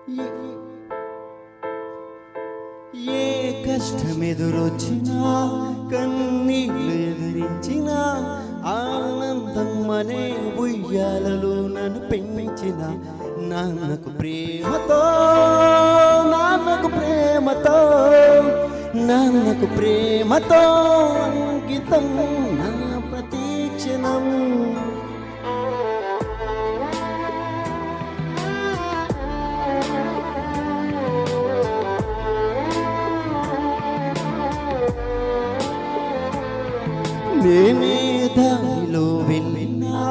ఏ ఏ కష్టమెదురొచ్చినా కన్నీళ్ళు ఎదిరించినా ఆనందం అనే ఉయ్యాలలో నన్ను పెంచిన నాన్నకు ప్రేమతో నాన్నకు ప్రేమతో నాన్నకు ప్రేమతో అంకితం నా ప్రతీక్షణం. నేనే దారిలో వెళ్ళినా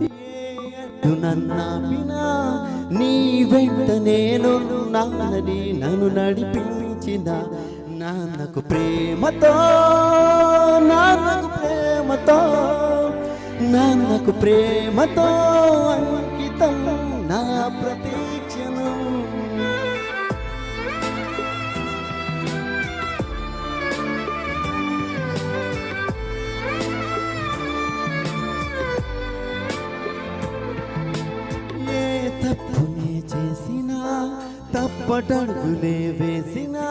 ఏ అడ్డు నన్నాపినా నీ వెంట నేను నాన్నని నన్ను నడిపించిన నాన్నకు ప్రేమతో నాన్నకు ప్రేమతో నాన్నకు ప్రేమతో అంకితం నా ప్రతీక్షణం. తప్పునే చేసినా తప్పటడుగులే వేసినా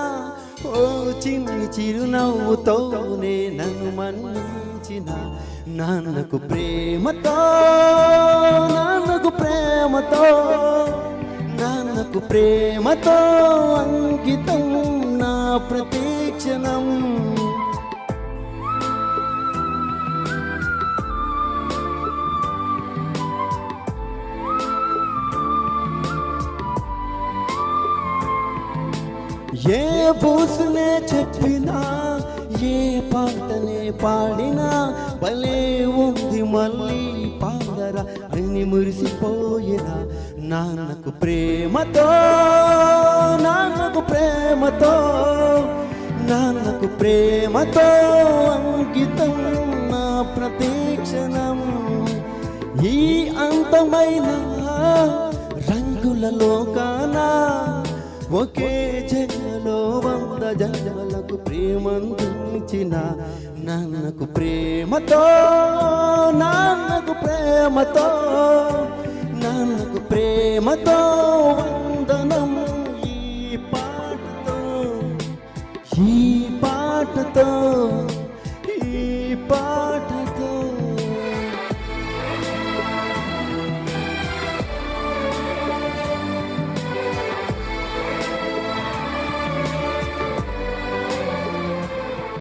ఓ చిన్ని చిరునవ్వుతోనే నన్ను మన్నించిన నాన్నకు ప్రేమతో నాన్నకు ప్రేమతో నాన్నకు ప్రేమతో అంకితం నా ప్రతీక్షణం. ఏ పూసునే చెప్పినా ఏ పాటనే పాడినా భలే ఉంది మళ్ళీ పాడరా అని మురిసిపోయిన నాన్నకు ప్రేమతో నాన్నకు ప్రేమతో నాన్నకు ప్రేమతో అంకితం నా ప్రతీక్షణం. ఈ అంతమైన రంగుల లోకాన ఒకే జన్మలో 100 జన్మలకు ప్రేమందించిన నాన్నకు ప్రేమతో నాన్నకు ప్రేమతో నాన్నకు ప్రేమతో వందనం. ఈ పాటతో ఈ పాటతో ఈ పాట